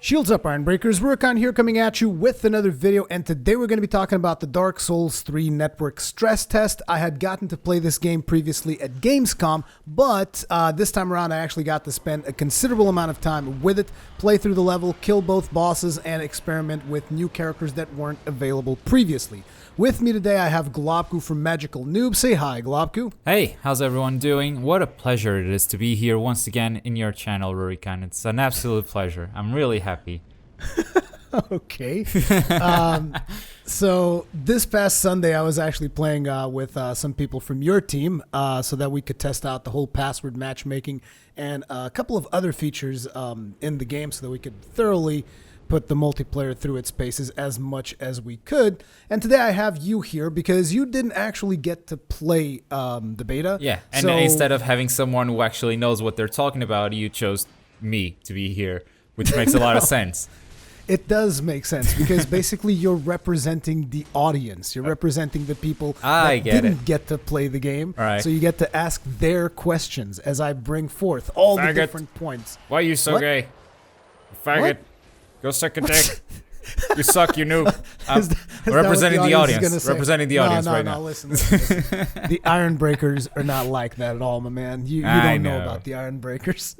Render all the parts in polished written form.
Shields up, Iron Breakers. Rurikhan here coming at you with another video, and today we're going to be talking about the Dark Souls 3 network stress test. I had gotten to play this game previously at Gamescom, but this time around I actually got to spend a considerable amount of time with it, play through the level, kill both bosses, and experiment with new characters that weren't available previously. With me today I have Globku from Magical Noob. Say hi, Globku. Hey, how's everyone doing? What a pleasure it is to be here once again in your channel, Rurikhan. It's an absolute pleasure. I'm really happy. Okay. So this past Sunday I was actually playing with some people from your team so that we could test out the whole password matchmaking and a couple of other features in the game so that we could thoroughly put the multiplayer through its paces as much as we could. And today I have you here because you didn't actually get to play the beta. Yeah, and so instead of having someone who actually knows what they're talking about, you chose me to be here, which makes a lot of sense. It does make sense because basically you're representing the audience. You're representing the people that didn't get to play the game. All right. So you get to ask their questions as I bring forth all the different points. Why are you so gay? Faggot. What? Go suck a dick. You suck, you noob. Representing the audience. Representing the audience right now. Listen. The Iron Breakers are not like that at all, my man. You don't know about the Iron Breakers.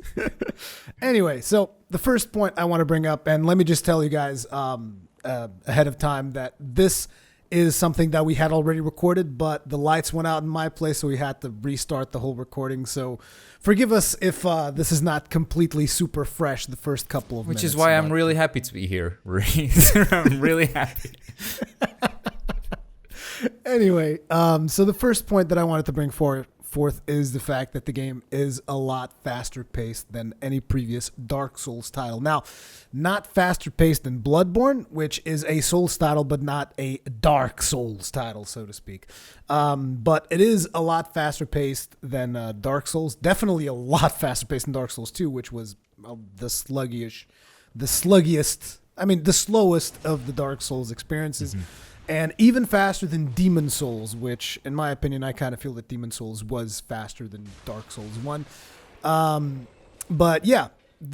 Anyway, so the first point I want to bring up, and let me just tell you guys ahead of time that this is something that we had already recorded, but the lights went out in my place, so we had to restart the whole recording. So forgive us if this is not completely super fresh the first couple of minutes. Which is why I'm really happy to be here. I'm really happy. Anyway, so the first point that I wanted to bring forth is the fact that the game is a lot faster paced than any previous Dark Souls title. Now, not faster paced than Bloodborne, which is a Souls title, but not a Dark Souls title, so to speak. But it is a lot faster paced than Dark Souls. Definitely a lot faster paced than Dark Souls 2, which was the slowest of the Dark Souls experiences. Mm-hmm. And even faster than Demon Souls, which, in my opinion, I kind of feel that Demon Souls was faster than Dark Souls 1. But yeah,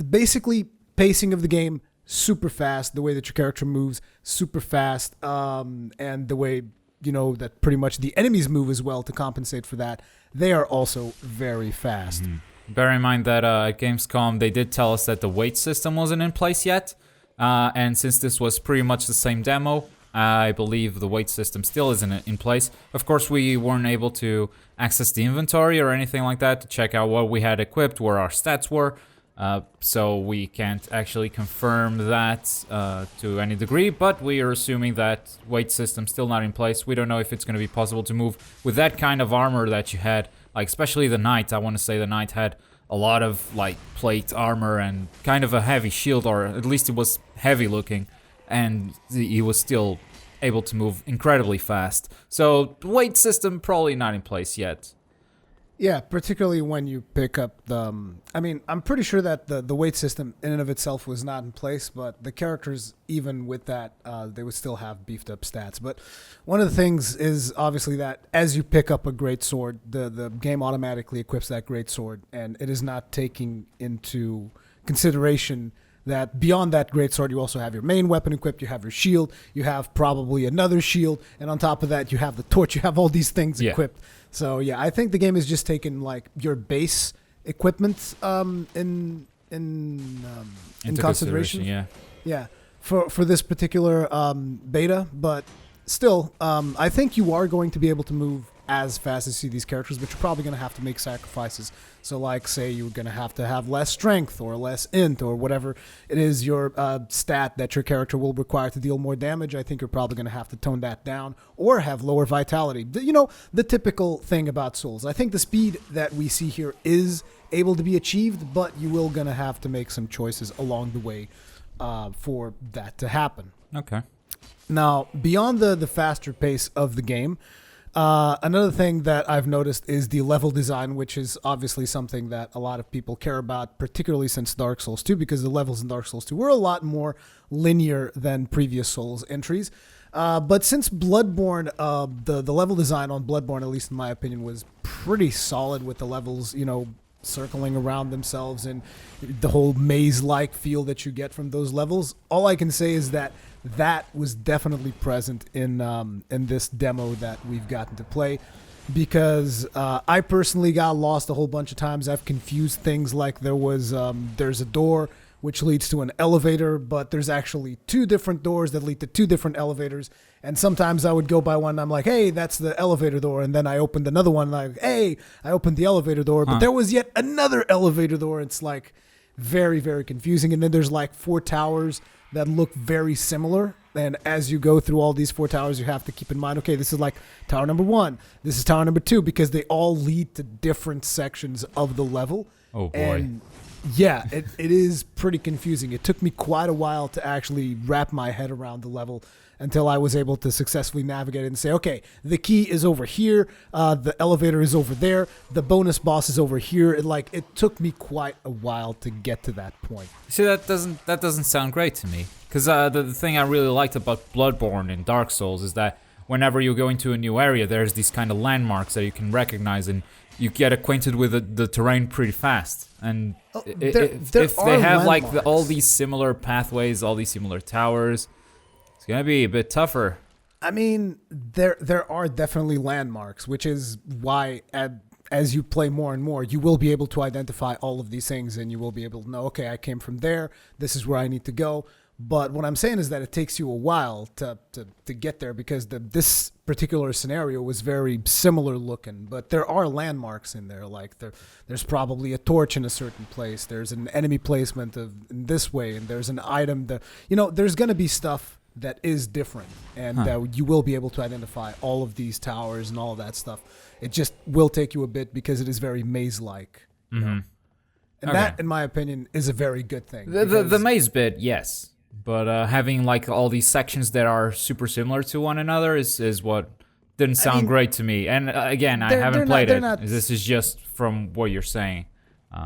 basically, pacing of the game, super fast. The way that your character moves, super fast. And the way, that pretty much the enemies move as well to compensate for that. They are also very fast. Mm-hmm. Bear in mind that at Gamescom, they did tell us that the weight system wasn't in place yet. And since this was pretty much the same demo, I believe the weight system still isn't in place. Of course, we weren't able to access the inventory or anything like that to check out what we had equipped, where our stats were. So we can't actually confirm that to any degree, but we are assuming that weight system still not in place. We don't know if it's going to be possible to move with that kind of armor that you had, like especially the knight. I want to say the knight had a lot of plate armor and kind of a heavy shield, or at least it was heavy looking. And he was still able to move incredibly fast. So the weight system probably not in place yet. Yeah, particularly when you pick up the... I'm pretty sure that the weight system in and of itself was not in place, but the characters, even with that, they would still have beefed up stats. But one of the things is obviously that as you pick up a great sword, the game automatically equips that great sword, and it is not taking into consideration that beyond that great sword, you also have your main weapon equipped, you have your shield, you have probably another shield, and on top of that, you have the torch, you have all these things equipped. So yeah, I think the game is just taking your base equipment in consideration. Yeah, for this particular beta, but still, I think you are going to be able to move as fast as you see these characters, but you're probably going to have to make sacrifices. So say you're going to have less strength or less int or whatever it is your stat that your character will require to deal more damage. I think you're probably going to have to tone that down or have lower vitality. The typical thing about Souls. I think the speed that we see here is able to be achieved, but you will going to have to make some choices along the way for that to happen. Okay. Now, beyond the faster pace of the game, another thing that I've noticed is the level design, which is obviously something that a lot of people care about, particularly since Dark Souls 2, because the levels in Dark Souls 2 were a lot more linear than previous Souls entries. But since Bloodborne, the level design on Bloodborne, at least in my opinion, was pretty solid with the levels, circling around themselves and the whole maze-like feel that you get from those levels. All I can say is that was definitely present in this demo that we've gotten to play, because I personally got lost a whole bunch of times. I've confused things, like there's a door which leads to an elevator, but there's actually 2 different doors that lead to 2 different elevators. And sometimes I would go by one and I'm like, hey, that's the elevator door. And then I opened another one and I'm like, hey, I opened the elevator door, but there was yet another elevator door. It's like very, very confusing. And then there's like 4 towers that look very similar. And as you go through all these 4 towers, you have to keep in mind, okay, this is like tower number 1. This is tower number 2, because they all lead to different sections of the level. Oh, boy. And yeah, it is pretty confusing. It took me quite a while to actually wrap my head around the level until I was able to successfully navigate it and say, okay, the key is over here, the elevator is over there, the bonus boss is over here. It took me quite a while to get to that point. See, that doesn't sound great to me. Because the thing I really liked about Bloodborne and Dark Souls is that whenever you go into a new area, there's these kind of landmarks that you can recognize, and you get acquainted with the terrain pretty fast. And if they have like all these similar pathways, all these similar towers, it's gonna be a bit tougher. I mean, there are definitely landmarks, which is why as you play more and more, you will be able to identify all of these things, and you will be able to know, okay, I came from there, this is where I need to go. But what I'm saying is that it takes you a while to get there, because this particular scenario was very similar looking. But there are landmarks in there. Like there's probably a torch in a certain place. There's an enemy placement in this way, and there's an item that, there's gonna be stuff that is different, and that you will be able to identify all of these towers and all of that stuff. It just will take you a bit, because it is very maze-like. And that, in my opinion, is a very good thing. The maze bit, yes. But having like all these sections that are super similar to one another is what didn't sound great to me. And again, I haven't played it. This is just from what you're saying.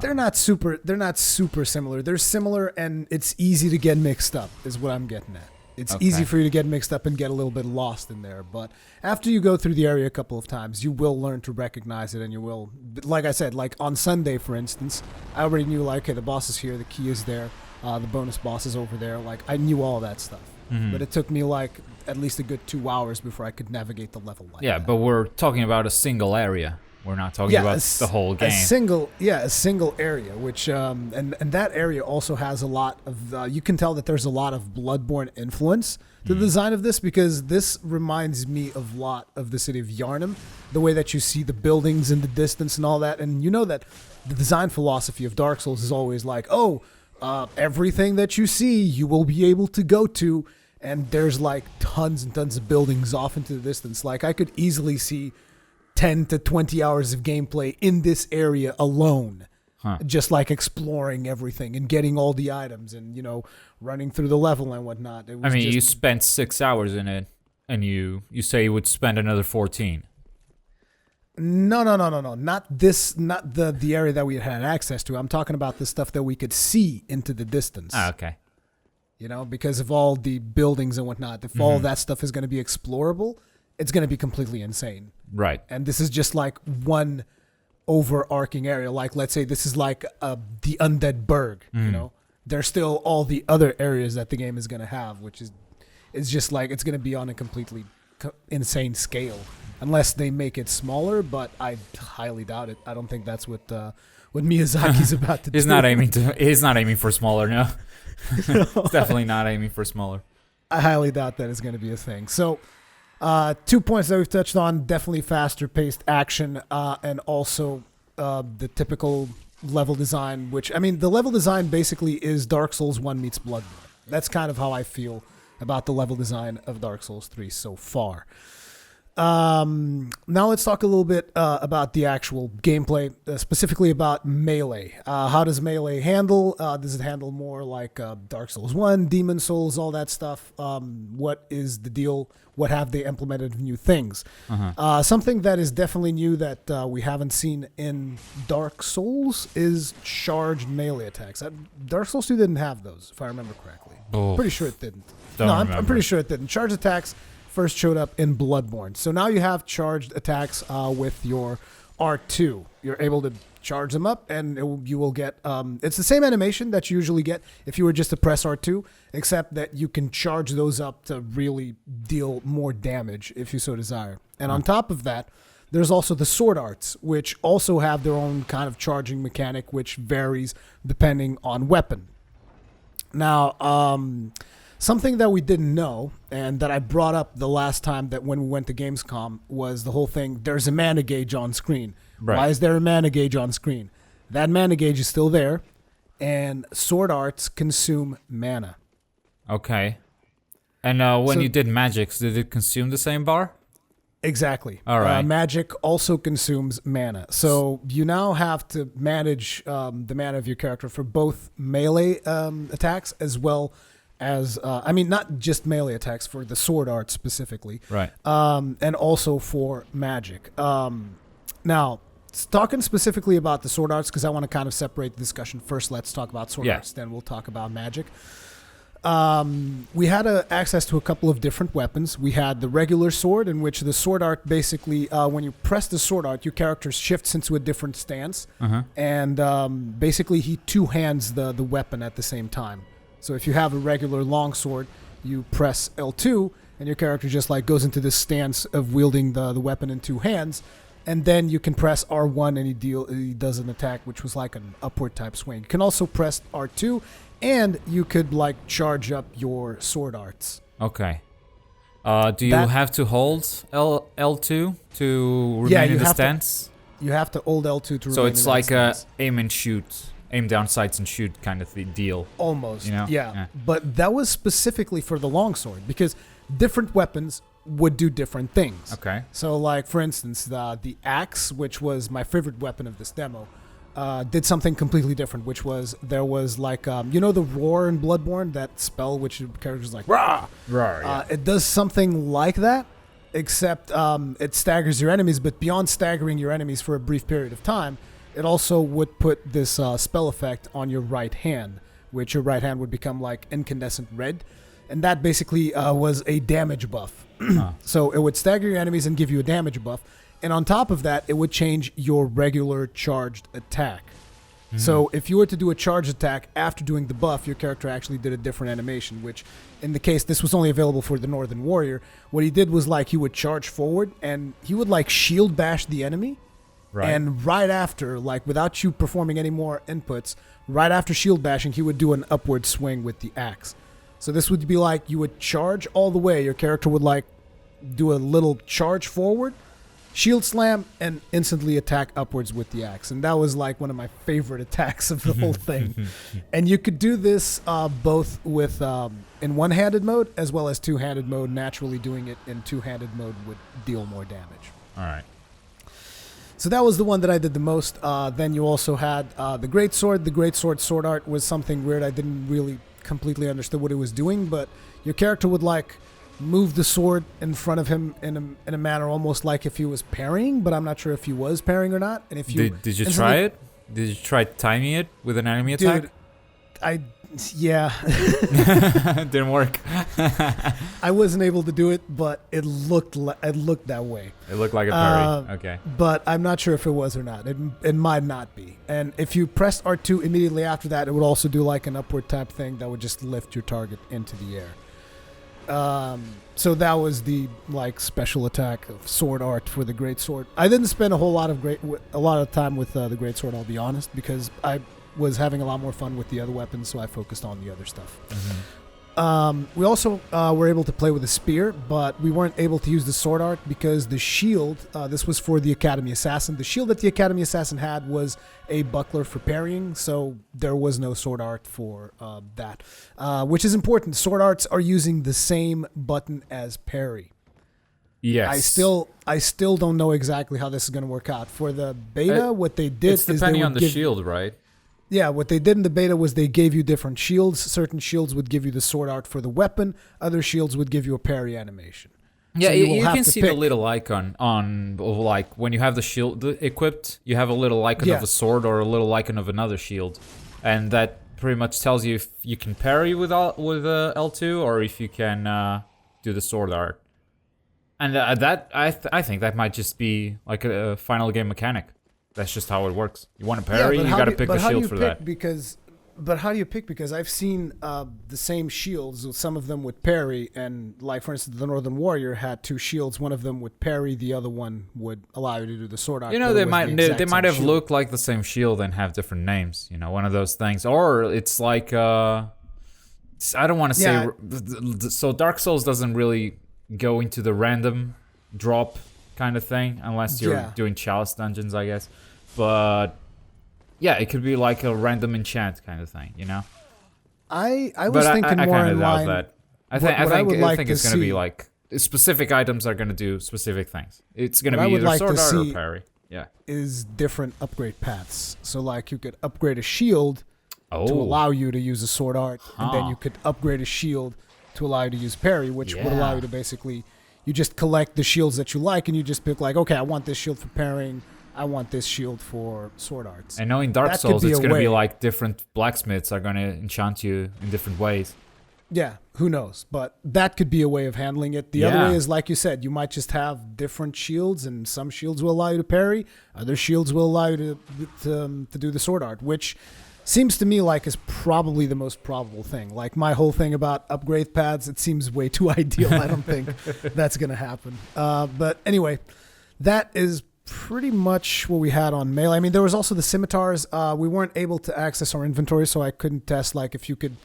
They're not super similar. They're similar, and it's easy to get mixed up, is what I'm getting at. It's easy for you to get mixed up and get a little bit lost in there. But after you go through the area a couple of times, you will learn to recognize it, and you will, like I said, like on Sunday, for instance, I already knew, like, okay, the boss is here, the key is there. The bonus boss is over there. Like, I knew all that stuff. But it took me like at least a good 2 hours before I could navigate the level like that. Yeah, but we're talking about a single area. We're not talking about the whole game. A single area, which and that area also has a lot of you can tell that there's a lot of Bloodborne influence to the design of this, because this reminds me of a lot of the city of Yharnam, the way that you see the buildings in the distance and all that. And you know that the design philosophy of Dark Souls is always like, everything that you see, you will be able to go to, and there's like tons and tons of buildings off into the distance. Like, I could easily see 10 to 20 hours of gameplay in this area alone, just like exploring everything and getting all the items and, running through the level and whatnot. You spent 6 hours in it, and you say you would spend another 14. No. Not the area that we had access to. I'm talking about the stuff that we could see into the distance. Okay. Because of all the buildings and whatnot. If all that stuff is going to be explorable, it's going to be completely insane. Right. And this is just like one overarching area. Like, let's say this is like the Undead Burg, There's still all the other areas that the game is going to have, which is just like, it's going to be on a completely insane scale. Unless they make it smaller, but I highly doubt it. I don't think that's what Miyazaki's about to do. He's not aiming for smaller, no. He's definitely not aiming for smaller. I highly doubt that is going to be a thing. So, 2 points that we've touched on: definitely faster paced action, and also the typical level design. Which, the level design basically is Dark Souls 1 meets Bloodborne. That's kind of how I feel about the level design of Dark Souls 3 so far. Now let's talk a little bit about the actual gameplay, specifically about melee. How does melee handle? Does it handle more like Dark Souls 1, Demon Souls, all that stuff? What is the deal? What have they implemented of new things? Something that is definitely new that we haven't seen in Dark Souls is charged melee attacks. Dark Souls 2 didn't have those, if I remember correctly. Pretty sure it didn't. I'm pretty sure it didn't. Charged attacks first showed up in Bloodborne. So now you have charged attacks with your R2. You're able to charge them up, and you will get. It's the same animation that you usually get if you were just to press R2, except that you can charge those up to really deal more damage if you so desire. And on top of that, there's also the sword arts, which also have their own kind of charging mechanic, which varies depending on weapon. Now, something that we didn't know, and that I brought up the last time that when we went to Gamescom, was the whole thing, there's a mana gauge on screen. Right. Why is there a mana gauge on screen? That mana gauge is still there, and sword arts consume mana. Okay. And when you did magics, did it consume the same bar? Exactly. All right. Magic also consumes mana. So you now have to manage the mana of your character for both melee attacks as well as, not just melee attacks, for the sword art specifically. Right. And also for magic. Now, talking specifically about the sword arts, because I want to kind of separate the discussion. First, let's talk about sword arts, then we'll talk about magic. We had access to a couple of different weapons. We had the regular sword, in which the sword art basically, when you press the sword art, your character shifts into a different stance, and basically he two-hands the weapon at the same time. So if you have a regular long sword, you press L2, and your character just like goes into this stance of wielding the weapon in two hands, and then you can press R1 and he does an attack, which was like an upward type swing. You can also press R2, and you could like charge up your sword arts. Okay. Do you have to hold L2 to remain in the stance? You have to hold L2 to remain in the stance. So it's like a aim and shoot, aim down sights and shoot kind of deal. Almost, you know? Yeah. But that was specifically for the longsword, because different weapons would do different things. Okay. So like, for instance, the axe, which was my favorite weapon of this demo, did something completely different, which was there was like, the roar in Bloodborne, that spell which the character's like, rah! Roar, yeah. It does something like that, except it staggers your enemies, but beyond staggering your enemies for a brief period of time, it also would put this spell effect on your right hand, which your right hand would become like incandescent red, and that basically was a damage buff. So it would stagger your enemies and give you a damage buff. And on top of that, it would change your regular charged attack. So if you were to do a charged attack after doing the buff, your character actually did a different animation, which in the case, this was only available for the Northern Warrior. What he did was like he would charge forward and he would like shield bash the enemy. Right. And right after, like without you performing any more inputs, right after shield bashing, he would do an upward swing with the axe. So this would be like you would charge all the way. Your character would like do a little charge forward, shield slam, and instantly attack upwards with the axe. And that was like one of my favorite attacks of the whole thing. And you could do this both with in one-handed mode as well as two-handed mode. Naturally, doing it in two-handed mode would deal more damage. All right. So that was the one that I did the most. Then you also had the Greatsword. The Greatsword sword art was something weird. I didn't really completely understand what it was doing, but your character would like move the sword in front of him in a manner almost like if he was parrying, but I'm not sure if he was parrying or not. And if you did you try it? Did you try timing it with an enemy attack? Dude, yeah. Didn't work. I wasn't able to do it, but it looked that way. It looked like a parry. Okay. But I'm not sure if it was or not. It might not be. And if you pressed R2 immediately after that, it would also do like an upward type thing that would just lift your target into the air. So that was the like special attack of sword art for the Greatsword. I didn't spend a lot of time with the Greatsword, I'll be honest, because I was having a lot more fun with the other weapons, so I focused on the other stuff. We also were able to play with a spear, but we weren't able to use the sword art because the shield, this was for the Academy Assassin. The shield that the Academy Assassin had was a buckler for parrying, so there was no sword art for that, which is important. Sword arts are using the same button as parry. Yes. I still don't know exactly how this is going to work out. For the beta, what they did is depending on the shield, right? Yeah, what they did in the beta was they gave you different shields. Certain shields would give you the sword art for the weapon. Other shields would give you a parry animation. Yeah, so you can see the little icon on, like, when you have the shield equipped, you have a little icon of a sword or a little icon of another shield. And that pretty much tells you if you can parry with L2 or if you can do the sword art. And I think that might just be like a final game mechanic. That's just how it works. You want to parry, you got to pick the shield for that. But how do you pick? Because I've seen the same shields, some of them with parry, and like for instance, the Northern Warrior had 2 shields. One of them would parry, the other one would allow you to do the sword art. You know, they might have looked like the same shield and have different names. You know, one of those things, or it's like I don't want to say. So Dark Souls doesn't really go into the random drop kind of thing unless you're doing chalice dungeons, I guess. But yeah, it could be like a random enchant kind of thing, you know. I was thinking more in line. That. I think it's going to be like specific items are going to do specific things. It's going to be either sword art or parry. Yeah, is different upgrade paths. So like you could upgrade a shield to allow you to use a sword art, and then you could upgrade a shield to allow you to use parry, which would allow you to basically you just collect the shields that you like, and you just pick like, okay, I want this shield for parrying. I want this shield for sword arts. I know in Dark Souls it's going to be like different blacksmiths are going to enchant you in different ways. Yeah, who knows? But that could be a way of handling it. The other way is, like you said, you might just have different shields, and some shields will allow you to parry. Other shields will allow you to do the sword art, which seems to me like is probably the most probable thing. Like my whole thing about upgrade paths, it seems way too ideal. I don't think that's going to happen. But anyway, that is pretty much what we had on Melee. I mean, there was also the scimitars. We weren't able to access our inventory, so I couldn't test like if you could,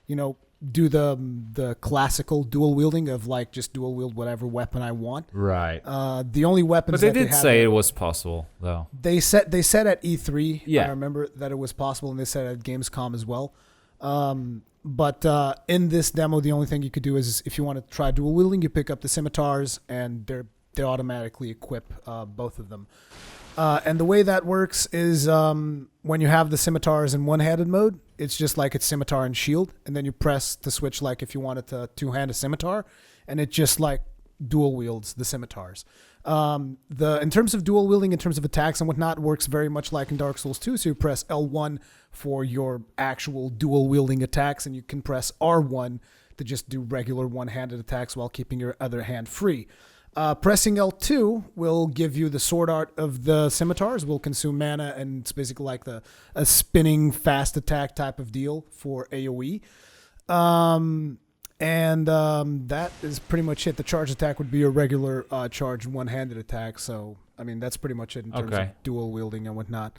you know, do the classical dual wielding of like just dual wield whatever weapon I want. Right. The only weapons. But they did say it was possible, though. They said at E3. Yeah. I remember that it was possible, and they said at Gamescom as well. But in this demo, the only thing you could do is if you want to try dual wielding, you pick up the scimitars, and they automatically equip both of them. And the way that works is when you have the scimitars in one-handed mode, it's just like it's scimitar and shield, and then you press the switch like if you wanted to two-hand a scimitar, and it just like dual wields the scimitars. In terms of dual wielding, in terms of attacks and whatnot, works very much like in Dark Souls 2. So you press L1 for your actual dual wielding attacks, and you can press R1 to just do regular one-handed attacks while keeping your other hand free. Pressing L2 will give you the sword art of the scimitars, will consume mana, and it's basically like a spinning fast attack type of deal for AoE. That is pretty much it. The charge attack would be a regular charge one-handed attack. So, I mean, that's pretty much it in terms of dual wielding and whatnot.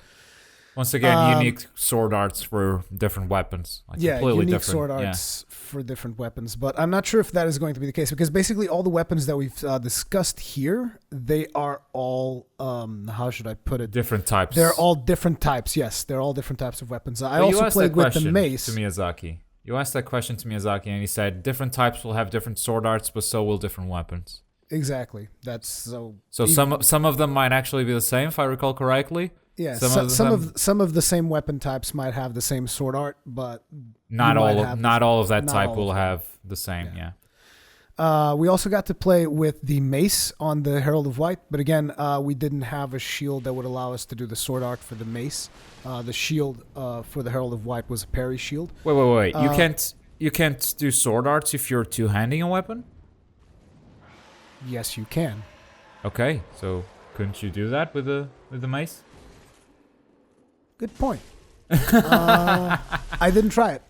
Once again, unique sword arts for different weapons. Like completely unique different sword arts for different weapons. But I'm not sure if that is going to be the case, because basically all the weapons that we've discussed here, they are all, how should I put it? Different types. They're all different types, yes. They're all different types of weapons. I also played with the mace. To Miyazaki. You asked that question to Miyazaki, and he said different types will have different sword arts, but so will different weapons. Exactly. That's so. So some of them might actually be the same, if I recall correctly. Yeah, some of the same weapon types might have the same sword art, but not all of that type will have the same. Yeah. We also got to play with the mace on the Herald of White, but again, we didn't have a shield that would allow us to do the sword art for the mace. The shield for the Herald of White was a parry shield. Wait. You can't do sword arts if you're two-handing a weapon? Yes, you can. Okay, so couldn't you do that with the mace? Good point. I didn't try it.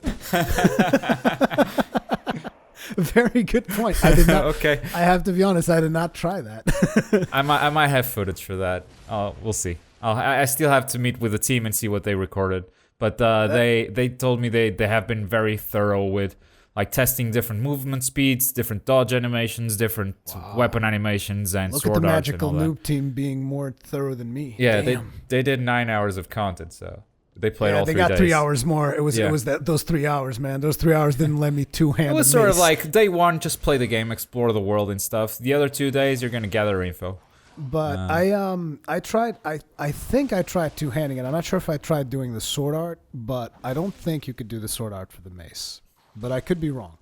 Very good point. I did not. Okay. I have to be honest. I did not try that. I might have footage for that. We'll see. I still have to meet with the team and see what they recorded. But they told me they have been very thorough with like testing different movement speeds, different dodge animations, different weapon animations, and Look sword at the arts magical and all that. Noob team being more thorough than me. Yeah, Damn. they did 9 hours of content, so they played all 3 days. They got 3 hours more. It was those 3 hours, man. Those 3 hours didn't let me two-hand. It was sort of like day one, just play the game, explore the world and stuff. The other 2 days, you're gonna gather info. But I tried. I think I tried two-handing it. I'm not sure if I tried doing the sword art, but I don't think you could do the sword art for the mace. But I could be wrong.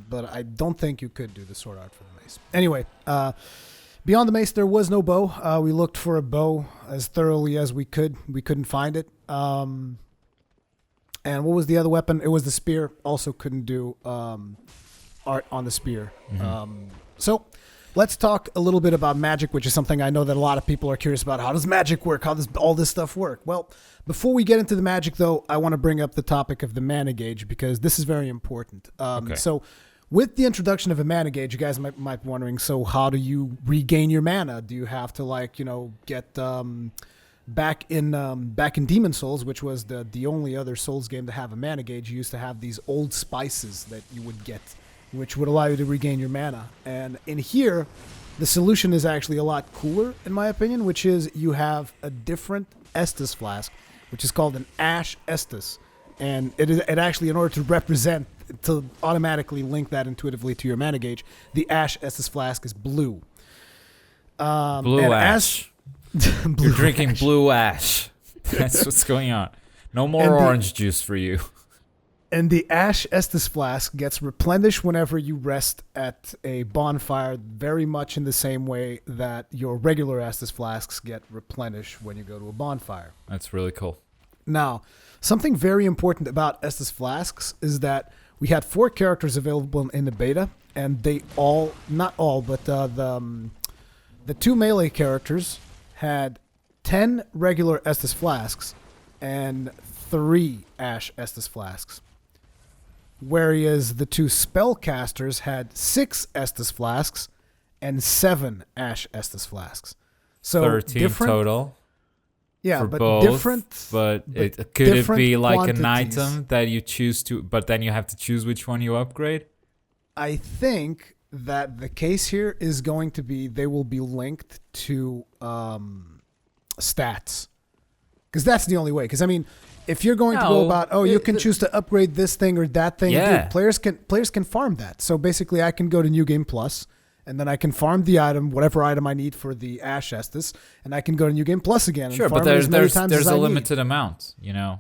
But I don't think you could do the sword art for the mace. Anyway, beyond the mace, there was no bow. We looked for a bow as thoroughly as we could. We couldn't find it. And what was the other weapon? It was the spear. Also couldn't do art on the spear. Mm-hmm. So let's talk a little bit about magic, which is something I know that a lot of people are curious about. How does magic work? How does all this stuff work? Well, before we get into the magic, though, I want to bring up the topic of the mana gauge because this is very important. So with the introduction of a mana gauge, you guys might be wondering, so how do you regain your mana? Do you have to get back in Demon Souls, which was the only other Souls game to have a mana gauge? You used to have these old spices that you would get, which would allow you to regain your mana. And in here, the solution is actually a lot cooler, in my opinion, which is you have a different Estus flask, which is called an Ash Estus. And it actually, in order to automatically link that intuitively to your mana gauge, the Ash Estus flask is blue. Blue ash. You're drinking ash. blue ash. That's what's going on. No more orange juice for you. And the Ash Estus flask gets replenished whenever you rest at a bonfire, very much in the same way that your regular Estus flasks get replenished when you go to a bonfire. That's really cool. Now, something very important about Estus flasks is that we had 4 characters available in the beta, and they all, not all, but the 2 melee characters had 10 regular Estus flasks and 3 Ash Estus flasks. Whereas the 2 spellcasters had 6 Estus flasks and 7 Ash Estus flasks. So 13 total. Yeah, for but both, different. But could it be like quantities. an item that you choose to, but then you have to choose which one you upgrade? I think that the case here is going to be they will be linked to stats. Because that's the only way. Because, I mean, if you're going to go about, you can choose to upgrade this thing or that thing, dude, players can farm that. So basically, I can go to New Game Plus, and then I can farm the item, whatever item I need for the Ash Estus, and I can go to New Game Plus again. Sure, and farm but there's a need. limited amount,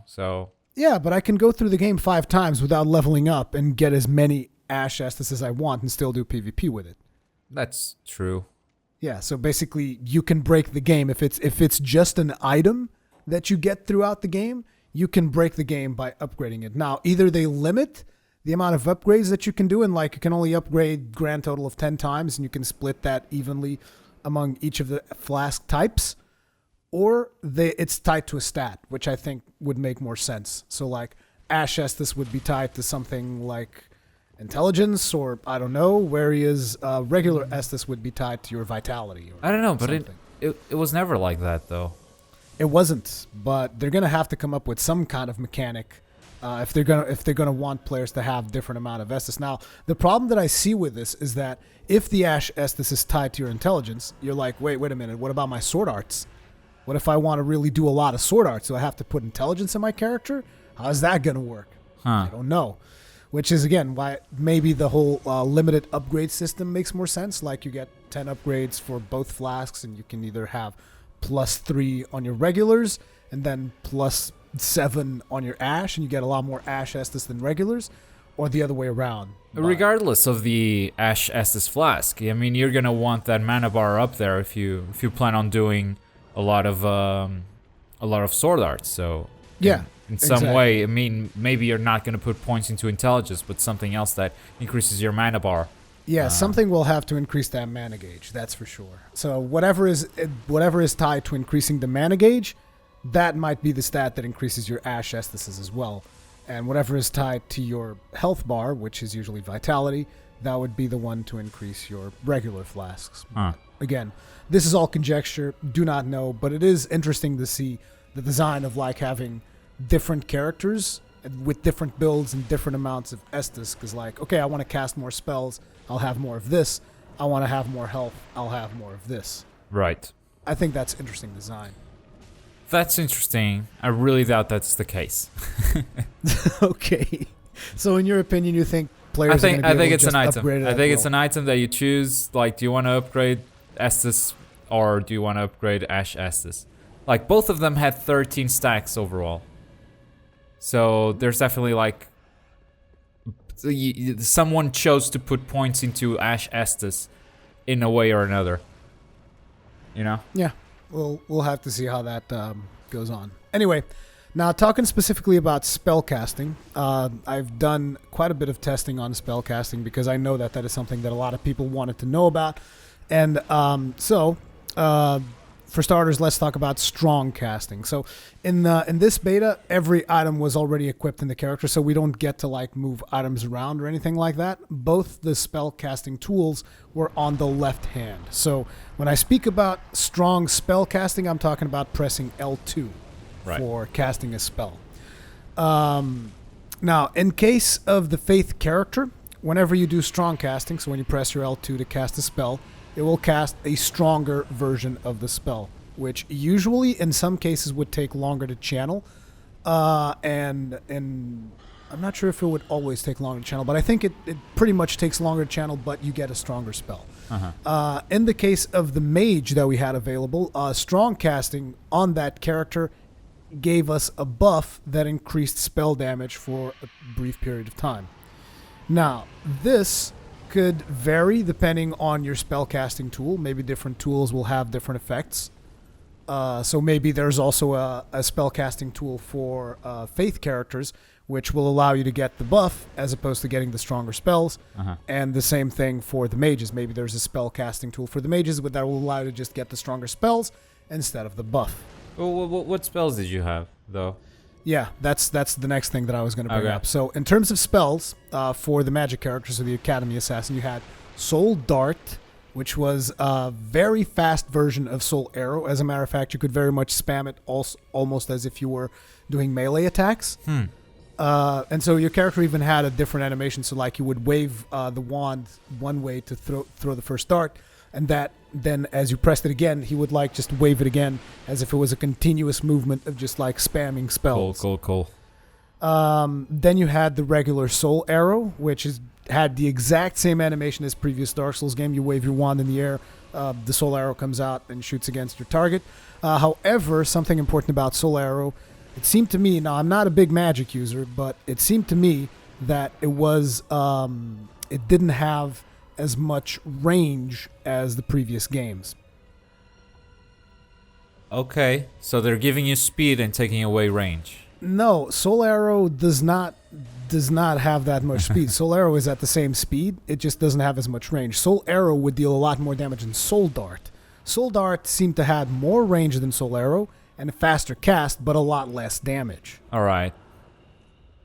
so. Yeah, but I can go through the game 5 times without leveling up and get as many Ash Estus as I want and still do PvP with it. That's true. Yeah, so basically, you can break the game if it's just an item that you get throughout the game. You can break the game by upgrading it. Now, either they limit the amount of upgrades that you can do, and you can only upgrade grand total of 10 times, and you can split that evenly among each of the flask types, or it's tied to a stat, which I think would make more sense. So, Ash Estus would be tied to something like intelligence, or I don't know, whereas regular Estus would be tied to your vitality. Or I don't know, but something. it was never like that, though. It wasn't, but they're gonna have to come up with some kind of mechanic if they're gonna want players to have different amount of Estus. Now, the problem that I see with this is that if the Ash Estus is tied to your intelligence, you're like, wait a minute, what about my sword arts? What if I want to really do a lot of sword arts? Do I have to put intelligence in my character? How's that gonna work? I don't know. Which is, again, why maybe the whole limited upgrade system makes more sense. Like, you get 10 upgrades for both flasks, and you can either have +3 on your regulars, and then +7 on your Ash, and you get a lot more Ash Estus than regulars, or the other way around. Regardless of the Ash Estus flask, I mean, you're gonna want that mana bar up there if you plan on doing a lot of sword arts. So yeah, in some way, I mean, maybe you're not gonna put points into intelligence, but something else that increases your mana bar. Yeah, something will have to increase that mana gauge, that's for sure. So whatever is tied to increasing the mana gauge, that might be the stat that increases your Ash Estus as well. And whatever is tied to your health bar, which is usually vitality, that would be the one to increase your regular flasks. Again, this is all conjecture, do not know, but it is interesting to see the design of having different characters with different builds and different amounts of Estus, because okay, I want to cast more spells, I'll have more of this. I want to have more health, I'll have more of this. Right. I think that's interesting design. That's interesting. I really doubt that's the case. Okay. So in your opinion, you think players are going to be able to just upgrade it? I think it's an item that you choose. Do you want to upgrade Estus or do you want to upgrade Ash Estus? Both of them had 13 stacks overall. So there's definitely someone chose to put points into Ash Estus in a way or another. You know? Yeah. We'll have to see how that goes on. Anyway, now talking specifically about spellcasting, I've done quite a bit of testing on spellcasting because I know that is something that a lot of people wanted to know about. And for starters, let's talk about strong casting. So in this beta, every item was already equipped in the character, so we don't get to like move items around or anything like that. Both the spell casting tools were on the left hand. So when I speak about strong spell casting, I'm talking about pressing L2 for casting a spell. Now, in case of the Faith character, whenever you do strong casting, so when you press your L2 to cast a spell, it will cast a stronger version of the spell, which usually in some cases would take longer to channel. And I'm not sure if it would always take longer to channel, but I think it pretty much takes longer to channel, but you get a stronger spell. In the case of the mage that we had available, strong casting on that character gave us a buff that increased spell damage for a brief period of time. Now, this could vary depending on your spellcasting tool. Maybe different tools will have different effects. So maybe there's also a spellcasting tool for Faith characters, which will allow you to get the buff as opposed to getting the stronger spells. And the same thing for the mages. Maybe there's a spellcasting tool for the mages, but that will allow you to just get the stronger spells instead of the buff. Well, what spells did you have, though? Yeah, that's the next thing that I was going to bring up. So in terms of spells, for the magic characters of the Academy Assassin, you had Soul Dart, which was a very fast version of Soul Arrow. As a matter of fact, you could very much spam it almost as if you were doing melee attacks. And so your character even had a different animation. So like you would wave the wand one way to throw the first dart, and that then as you pressed it again, he would like just wave it again as if it was a continuous movement of just like spamming spells. Cool. Then you had the regular Soul Arrow, which had the exact same animation as previous Dark Souls game. You wave your wand in the air, the Soul Arrow comes out and shoots against your target. However, something important about Soul Arrow, it seemed to me, now I'm not a big magic user, but it seemed to me that it was, it didn't have as much range as the previous games. Okay, so they're giving you speed and taking away range. No, Soul Arrow does not have that much speed. Soul Arrow is at the same speed, it just doesn't have as much range. Soul Arrow would deal a lot more damage than Soul Dart. Soul Dart seemed to have more range than Soul Arrow and a faster cast, but a lot less damage. All right.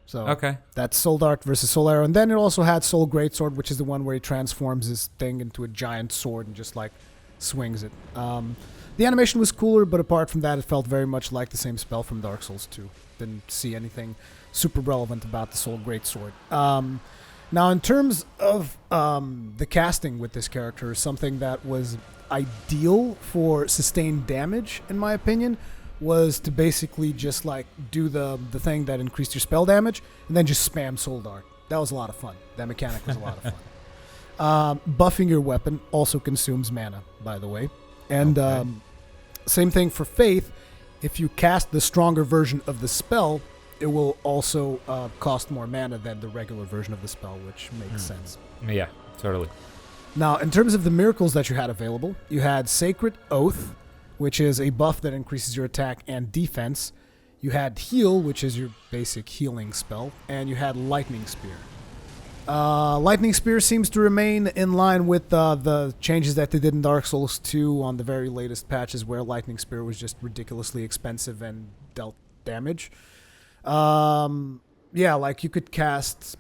So okay, that's Soul Dart versus Soul Arrow. And then it also had Soul Greatsword, which is the one where he transforms his thing into a giant sword and just like swings it. The animation was cooler, but apart from that, it felt very much like the same spell from Dark Souls 2. Didn't see anything super relevant about the Soul Greatsword. Now, in terms of the casting with this character, something that was ideal for sustained damage, in my opinion, was to basically just like do the thing that increased your spell damage and then just spam Soul Dart. That was a lot of fun. That mechanic was a lot of fun. Buffing your weapon also consumes mana, by the way. And same thing for Faith. If you cast the stronger version of the spell, it will also cost more mana than the regular version of the spell, which makes sense. Yeah, totally. Now, in terms of the miracles that you had available, you had Sacred Oath, which is a buff that increases your attack and defense. You had Heal, which is your basic healing spell, and you had Lightning Spear. Lightning Spear seems to remain in line with the changes that they did in Dark Souls 2 on the very latest patches, where Lightning Spear was just ridiculously expensive and dealt damage. Yeah, like you could cast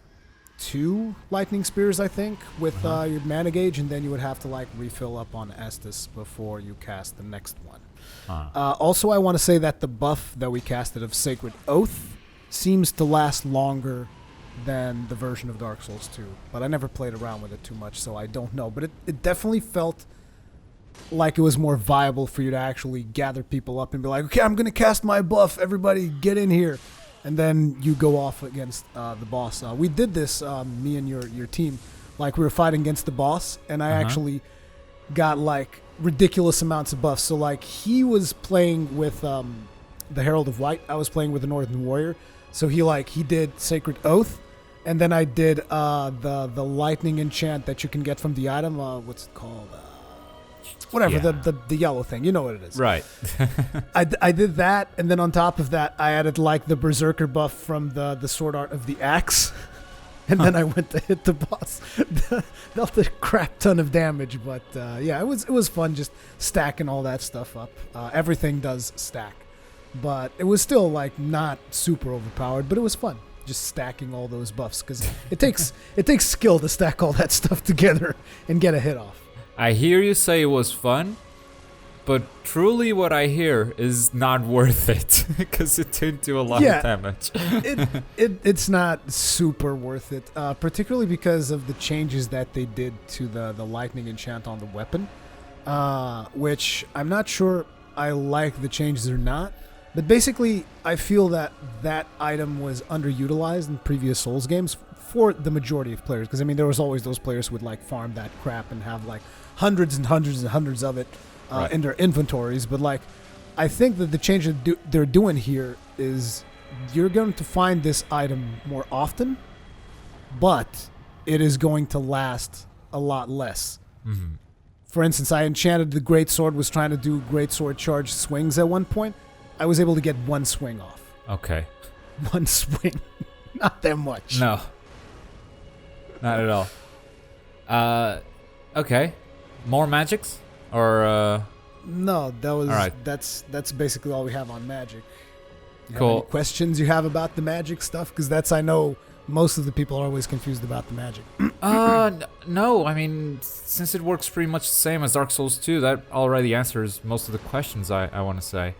2 Lightning Spears, I think, with your mana gauge, and then you would have to like refill up on Estus before you cast the next one. Also, I want to say that the buff that we casted of Sacred Oath seems to last longer than the version of Dark Souls 2, but I never played around with it too much, so I don't know. But it definitely felt like it was more viable for you to actually gather people up and be like, okay, I'm going to cast my buff, everybody get in here. And then you go off against the boss. We did this, me and your team. Like, we were fighting against the boss, and I actually got, like, ridiculous amounts of buffs. So, like, he was playing with the Herald of Light. I was playing with the Northern Warrior. So he did Sacred Oath, and then I did the lightning enchant that you can get from the item. What's it called? Whatever, the yellow thing. You know what it is. Right. I did that, and then on top of that, I added like the Berserker buff from the Sword Art of the Axe. and then I went to hit the boss. Dealt a crap ton of damage, but yeah, it was fun just stacking all that stuff up. Everything does stack, but it was still like not super overpowered, but it was fun just stacking all those buffs because it takes skill to stack all that stuff together and get a hit off. I hear you say it was fun, but truly what I hear is not worth it because it didn't do a lot of damage. It's not super worth it, particularly because of the changes that they did to the lightning enchant on the weapon, which I'm not sure I like the changes or not. But basically, I feel that item was underutilized in previous Souls games for the majority of players. Because, I mean, there was always those players who would, like, farm that crap and have, like, hundreds and hundreds and hundreds of it in their inventories. But, like, I think that the change that they're doing here is you're going to find this item more often, but it is going to last a lot less. Mm-hmm. For instance, I enchanted the Greatsword, was trying to do Greatsword charge swings at one point. I was able to get one swing off. Okay. One swing. Not that much. No. Not at all. Okay. More magics? Or, No, that was... All right. That's basically all we have on magic. You Cool. have any questions you have about the magic stuff? Because I know most of the people are always confused about the magic. No. I mean, since it works pretty much the same as Dark Souls 2, that already answers most of the questions I want to say.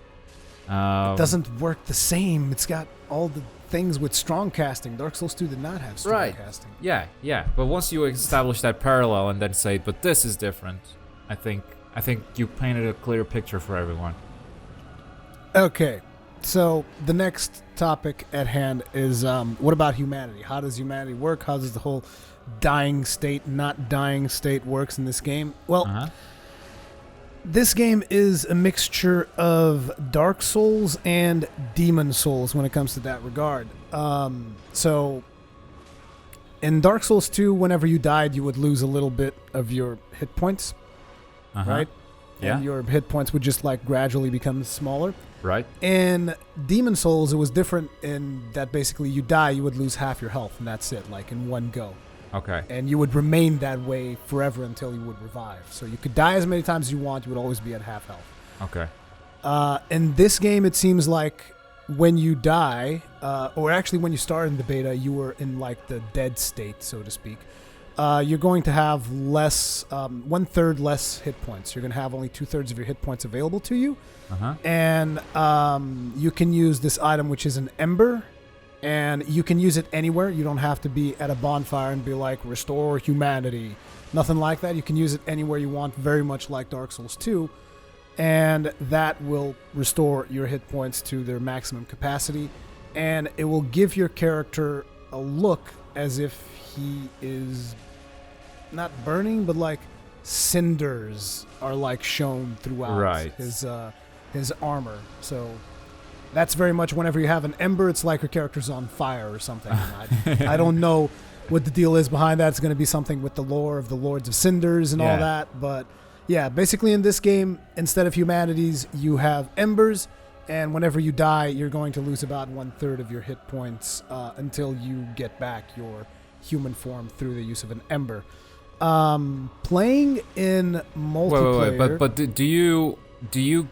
It doesn't work the same. It's got all the things with strong casting. Dark Souls 2 did not have strong casting. Yeah. But once you establish that parallel and then say, but this is different, I think you painted a clear picture for everyone. Okay, so the next topic at hand is what about humanity? How does humanity work? How does the whole dying state, not dying state works in this game? Well, this game is a mixture of Dark Souls and Demon Souls when it comes to that regard. So in Dark Souls 2, whenever you died, you would lose a little bit of your hit points, right? Yeah. And your hit points would just like gradually become smaller. Right. In Demon Souls, it was different in that basically you die, you would lose half your health, and that's it, like in one go. Okay. And you would remain that way forever until you would revive. So you could die as many times as you want, you would always be at half health. Okay. In this game, it seems like when you die, or actually when you started in the beta, you were in like the dead state, so to speak. You're going to have less, 1/3 less hit points. You're going to have only 2/3 of your hit points available to you. And you can use this item, which is an ember. And you can use it anywhere. You don't have to be at a bonfire and be like, restore humanity. Nothing like that. You can use it anywhere you want, very much like Dark Souls 2. And that will restore your hit points to their maximum capacity. And it will give your character a look as if he is not burning, but like cinders are like shown throughout his armor. So... that's very much whenever you have an ember, it's like your character's on fire or something. I don't know what the deal is behind that. It's going to be something with the lore of the Lords of Cinders and all that. But yeah, basically in this game, instead of humanities, you have embers. And whenever you die, you're going to lose about 1/3 of your hit points until you get back your human form through the use of an ember. Playing in multiplayer... Wait. But do you,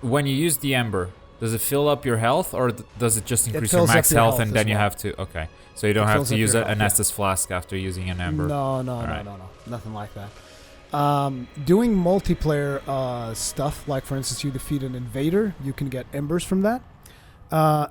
when you use the ember... does it fill up your health, or does it just increase your max health and then you have to... Okay, so you don't have to use an Estus flask after using an ember? No. Nothing like that. Doing multiplayer stuff, like for instance, you defeat an invader, you can get embers from that.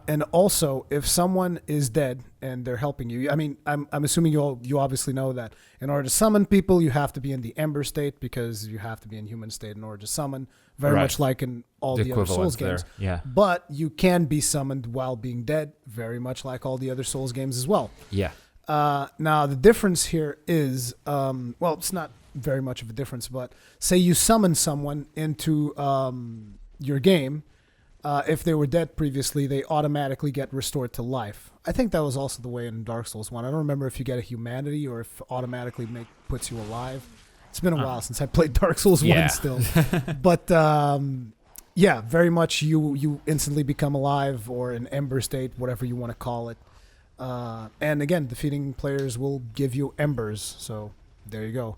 And also, if someone is dead and they're helping you... I mean, I'm assuming you obviously know that in order to summon people, you have to be in the ember state because you have to be in human state in order to summon. Very much like in all the other Souls games. Yeah. But you can be summoned while being dead, very much like all the other Souls games as well. Yeah. Now, the difference here is... well, it's not very much of a difference, but say you summon someone into your game... if they were dead previously, they automatically get restored to life. I think that was also the way in Dark Souls 1. I don't remember if you get a humanity or if automatically puts you alive. It's been a while since I played Dark Souls 1 still. But yeah, very much you instantly become alive or an ember state, whatever you want to call it. And again, defeating players will give you embers. So there you go.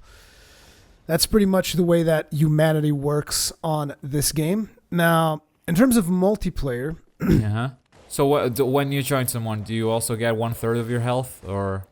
That's pretty much the way that humanity works on this game. Now, in terms of multiplayer... Uh-huh. So when you join someone, do you also get 1/3 of your health, or...?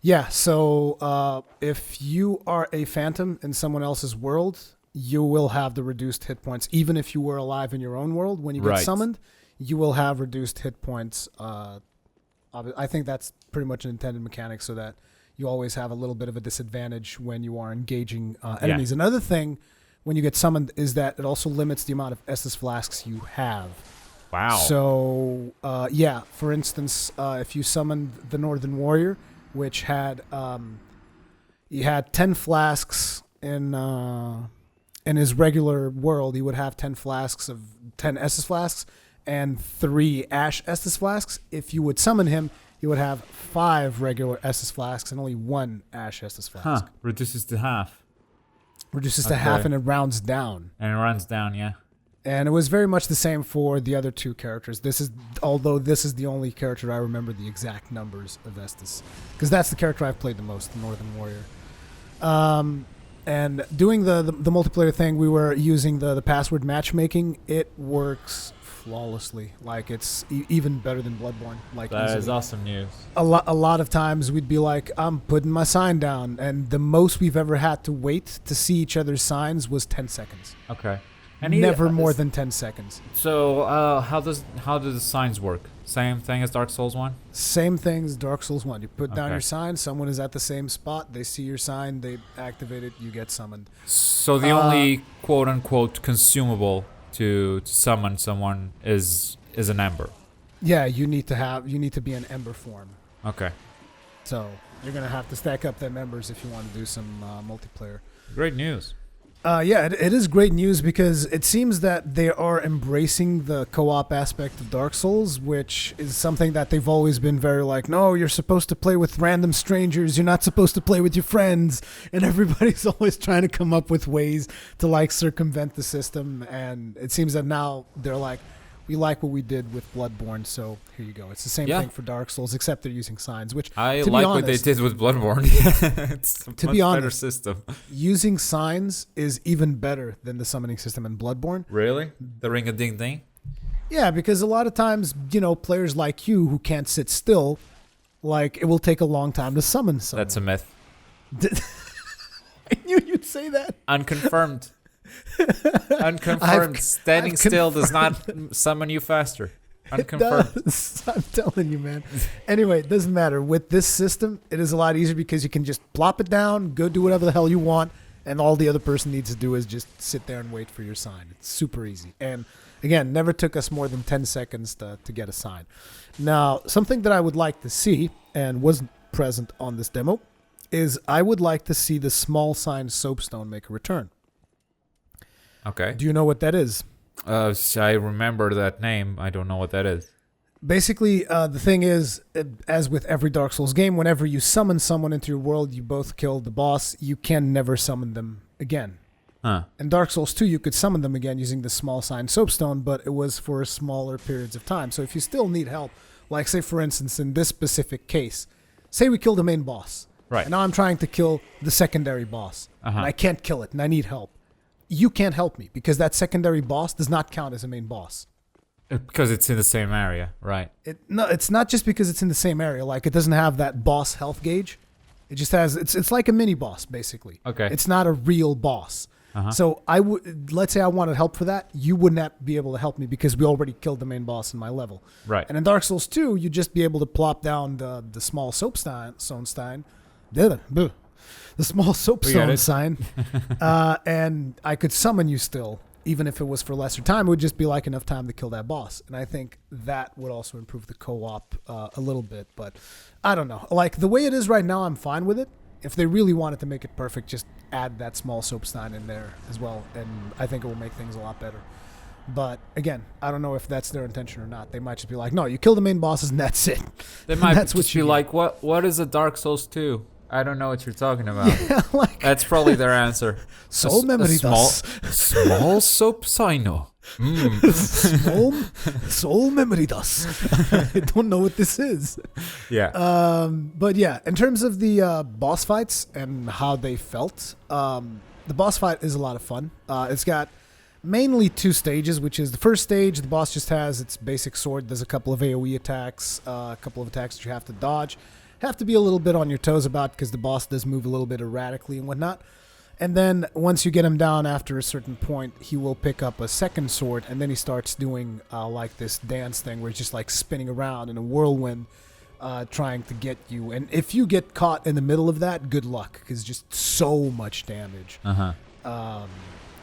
Yeah, so if you are a phantom in someone else's world, you will have the reduced hit points. Even if you were alive in your own world, when you get summoned, you will have reduced hit points. I think that's pretty much an intended mechanic so that you always have a little bit of a disadvantage when you are engaging enemies. Yeah. Another thing when you get summoned is that it also limits the amount of Estus flasks you have. Wow. So, yeah, for instance, if you summoned the Northern Warrior, which had he had 10 flasks in his regular world, he would have 10 flasks of 10 Estus flasks and 3 Ash Estus flasks. If you would summon him, he would have 5 regular Estus flasks and only 1 Ash Estus flask. Reduces to half. Reduces to half and it rounds down. And it rounds down, yeah. And it was very much the same for the other 2 characters. Although this is the only character I remember the exact numbers of Estus, because that's the character I've played the most, the Northern Warrior. And doing the multiplayer thing, we were using the password matchmaking. It works flawlessly. Like it's even better than Bloodborne. Like that is awesome news. A lot of times we'd be like, I'm putting my sign down, and the most we've ever had to wait to see each other's signs was 10 seconds. Okay. And never more than 10 seconds. So how do the signs work? Same thing as Dark Souls 1? Same thing as Dark Souls 1. You put down your sign, someone is at the same spot, they see your sign, they activate it, you get summoned. So the only quote-unquote consumable to summon someone is an ember? Yeah, you need to be in ember form. Okay. So you're going to have to stack up them embers if you want to do some multiplayer. Great news. Yeah, it is great news because it seems that they are embracing the co-op aspect of Dark Souls, which is something that they've always been very like, no, you're supposed to play with random strangers, you're not supposed to play with your friends, and everybody's always trying to come up with ways to like circumvent the system, and it seems that now they're like, we like what we did with Bloodborne, so here you go. It's the same thing for Dark Souls, except they're using signs, which I like what they did with Bloodborne. It's a much better system. Using signs is even better than the summoning system in Bloodborne. Really? The ring-a-ding-ding? Yeah, because a lot of times, players like you who can't sit still, like, it will take a long time to summon someone. That's a myth. I knew you'd say that. Unconfirmed. Unconfirmed. Standing still does not summon you faster. Unconfirmed. I'm telling you, man. Anyway, it doesn't matter. With this system, it is a lot easier because you can just plop it down, go do whatever the hell you want, and all the other person needs to do is just sit there and wait for your sign. It's super easy. And again, never took us more than 10 seconds to get a sign. Now, something that I would like to see, and wasn't present on this demo, is I would like to see the small sign soapstone make a return. Okay. Do you know what that is? I remember that name. I don't know what that is. Basically, the thing is, as with every Dark Souls game, whenever you summon someone into your world, you both kill the boss, you can never summon them again. In Dark Souls 2, you could summon them again using the small sign soapstone, but it was for smaller periods of time. So if you still need help, like say for instance in this specific case, say we kill the main boss. Right. And now I'm trying to kill the secondary boss. And I can't kill it, and I need help. You can't help me because that secondary boss does not count as a main boss. Because it's in the same area, right? No, it's not just because it's in the same area. Like, it doesn't have that boss health gauge. It just has, it's like a mini boss, basically. Okay. It's not a real boss. So let's say I wanted help for that, you would not be able to help me because we already killed the main boss in my level. Right. And in Dark Souls 2, you'd just be able to plop down the small soapstone the small soapstone sign, and I could summon you still, even if it was for lesser time. It would just be like enough time to kill that boss, and I think that would also improve the co-op a little bit. But I don't know. Like, the way it is right now, I'm fine with it. If they really wanted to make it perfect, just add that small soapstone in there as well, and I think it will make things a lot better. But again, I don't know if that's their intention or not. They might just be like, no, you kill the main bosses and that's it. They might just be like, what is a Dark Souls 2? I don't know what you're talking about. Yeah, that's probably their answer. Soul memory small soap sino. Soul memory dust. I don't know what this is. Yeah. But yeah, in terms of the boss fights and how they felt, the boss fight is a lot of fun. It's got mainly 2 stages, which is the first stage, the boss just has its basic sword. There's a couple of AoE attacks, a couple of attacks that you have to dodge. Have to be a little bit on your toes about because the boss does move a little bit erratically and whatnot. And then once you get him down after a certain point, he will pick up a second sword, and then he starts doing like this dance thing where he's just like spinning around in a whirlwind, trying to get you. And if you get caught in the middle of that, good luck, because just so much damage.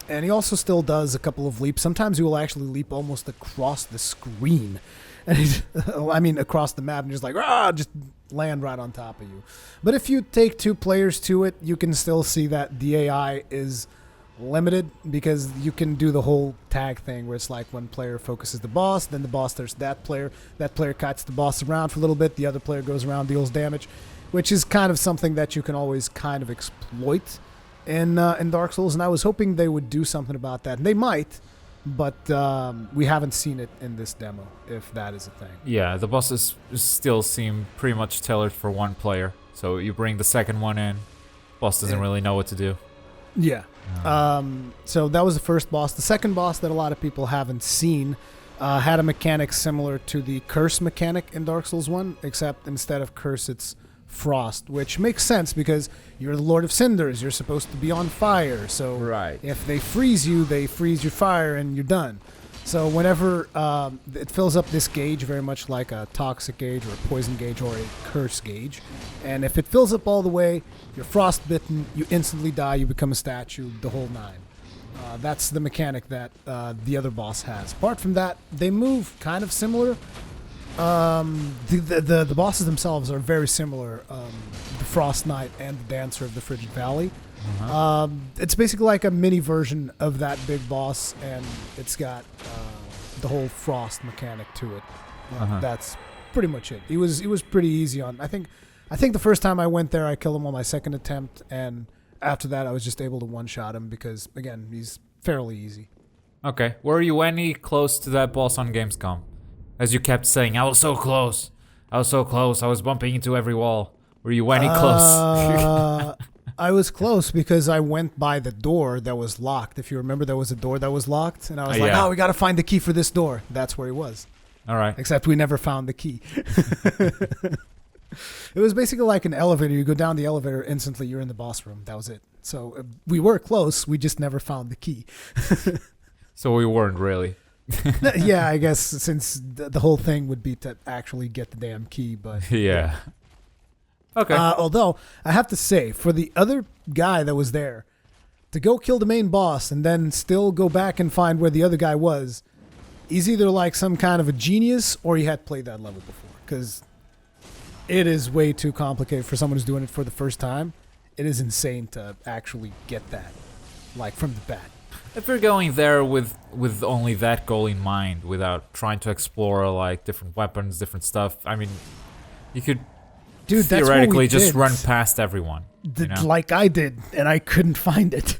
And he also still does a couple of leaps. Sometimes he will actually leap almost across the screen. And he's, I mean, across the map, and just like, just land right on top of you. But if you take 2 players to it, you can still see that the AI is limited, because you can do the whole tag thing where it's like one player focuses the boss, then the boss there's that player kites the boss around for a little bit, the other player goes around, deals damage, which is kind of something that you can always kind of exploit in Dark Souls, and I was hoping they would do something about that, and they might. But we haven't seen it in this demo, if that is a thing. Yeah, the bosses still seem pretty much tailored for one player. So you bring the second one in, boss doesn't really know what to do. Yeah. So that was the first boss. The second boss that a lot of people haven't seen had a mechanic similar to the curse mechanic in Dark Souls 1, except instead of curse, it's frost, which makes sense because you're the Lord of Cinders. You're supposed to be on fire, so if they freeze you, they freeze your fire and you're done. So whenever it fills up this gauge, very much like a toxic gauge or a poison gauge or a curse gauge, and if it fills up all the way, you're frostbitten, you instantly die, you become a statue, the whole 9. That's the mechanic that the other boss has. Apart from that, they move kind of similar. The bosses themselves are very similar. The Frost Knight and the Dancer of the Frigid Valley. It's basically like a mini version of that big boss, and it's got the whole frost mechanic to it. That's pretty much it. It was pretty easy on. I think the first time I went there, I killed him on my second attempt, and after that, I was just able to one-shot him because, again, he's fairly easy. Okay, were you any close to that boss on Gamescom? As you kept saying, I was so close. I was bumping into every wall. Were you any close? I was close because I went by the door that was locked. If you remember, there was a door that was locked. And I was like, we got to find the key for this door. That's where he was. All right. Except we never found the key. It was basically like an elevator. You go down the elevator, instantly you're in the boss room. That was it. So we were close. We just never found the key. So we weren't really. Yeah, I guess since the whole thing would be to actually get the damn key, but yeah. Okay. Although I have to say, for the other guy that was there, to go kill the main boss and then still go back and find where the other guy was, he's either like some kind of a genius or he had played that level before, because it is way too complicated for someone who's doing it for the first time. It is insane to actually get that, like, from the bat. If you're going there with only that goal in mind, without trying to explore like different weapons, different stuff, I mean, you could theoretically just run past everyone. Like I did, and I couldn't find it.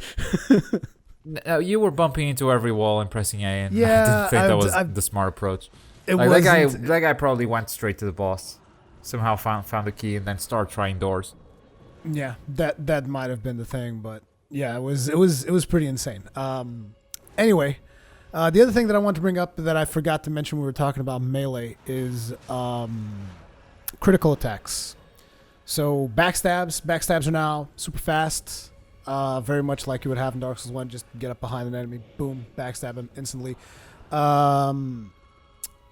You were bumping into every wall and pressing A, and yeah, I didn't think that was the smart approach. That guy probably went straight to the boss, somehow found the key, and then started trying doors. Yeah, that might have been the thing, but. Yeah, it was pretty insane. Anyway, the other thing that I want to bring up that I forgot to mention when we were talking about melee is critical attacks. So backstabs are now super fast, very much like you would have in Dark Souls 1. Just get up behind an enemy, boom, backstab him instantly.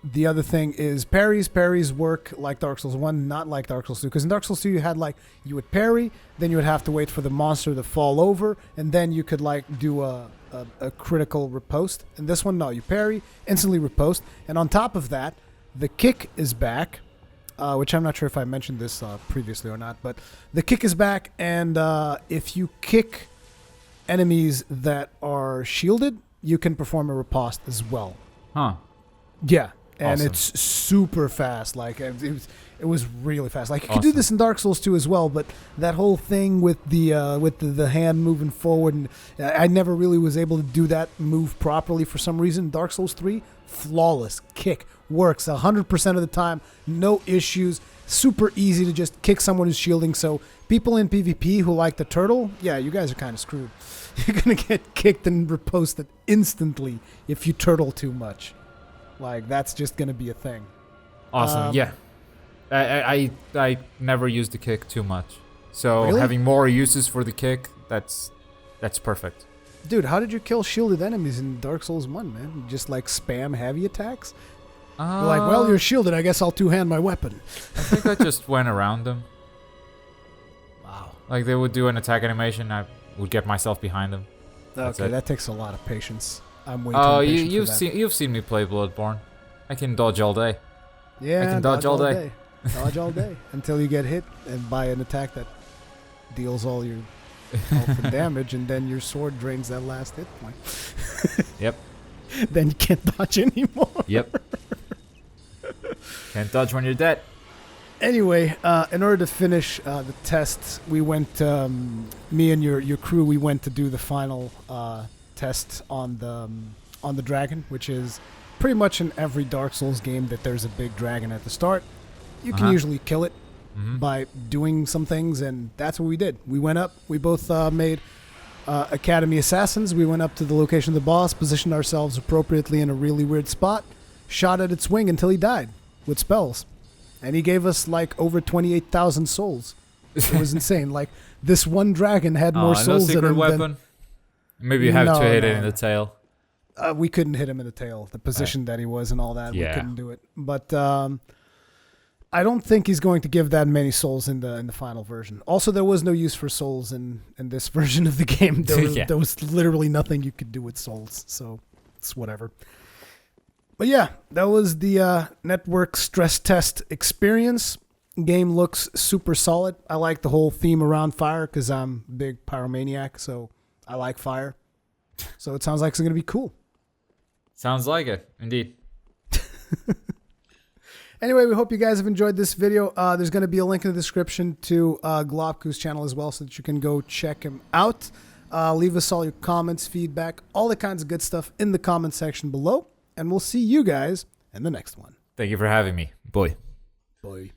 The other thing is parries. Parries work like Dark Souls 1, not like Dark Souls 2. Because in Dark Souls 2, you would parry, then you would have to wait for the monster to fall over, and then you could do a critical riposte. In this one, no, you parry, instantly riposte, and on top of that, the kick is back, which I'm not sure if I mentioned this previously or not, but the kick is back, and if you kick enemies that are shielded, you can perform a riposte as well. Huh. Yeah. and Awesome. it's super fast. Like it was really fast. Like you could do this in Dark Souls 2 as well, but that whole thing with the hand moving forward, and I never really was able to do that move properly for some reason. Dark Souls 3, flawless kick, works 100% of the time, no issues. Super easy to just kick someone who's shielding. So people in PvP who like the turtle, yeah, you guys are kind of screwed. You're gonna get kicked and riposted instantly if you turtle too much. Like that's just gonna be a thing. Awesome. Yeah. I never used the kick too much. So Really? having more uses for the kick, that's perfect. Dude, how did you kill shielded enemies in Dark Souls 1, man? You just like spam heavy attacks? You're like, well, you're shielded, I guess I'll two-hand my weapon. I think I just went around them. Wow. Like they would do an attack animation, I would get myself behind them. Okay, that takes a lot of patience. I'm way too Oh, impatient you've for that. you've seen me play Bloodborne. I can dodge all day. Yeah, I can dodge all day. Dodge all day until you get hit and by an attack that deals all your health and damage, and then your sword drains that last hit point. Yep. Then you can't dodge anymore. Yep. Can't dodge when you're dead. Anyway, in order to finish the tests, we went. Me and your crew, we went to do the final test on the dragon, which is pretty much in every Dark Souls game that there's a big dragon at the start. You can usually kill it by doing some things, and that's what we did. We went up. We both made Academy Assassins. We went up to the location of the boss, positioned ourselves appropriately in a really weird spot, shot at its wing until he died with spells. And he gave us like over 28,000 souls. It was insane. Like this one dragon had more souls no secret in him weapon. Maybe you have to hit it in the tail. We couldn't hit him in the tail. The position that he was and all that, we couldn't do it. But I don't think he's going to give that many souls in the final version. Also, there was no use for souls in this version of the game. There was literally nothing you could do with souls. So it's whatever. But yeah, that was the network stress test experience. Game looks super solid. I like the whole theme around fire because I'm a big pyromaniac, so I like fire. So it sounds like it's going to be cool. Sounds like it, indeed. Anyway, we hope you guys have enjoyed this video. There's going to be a link in the description to Globku's channel as well so that you can go check him out. Leave us all your comments, feedback, all the kinds of good stuff in the comment section below. And we'll see you guys in the next one. Thank you for having me. Boy. Bye.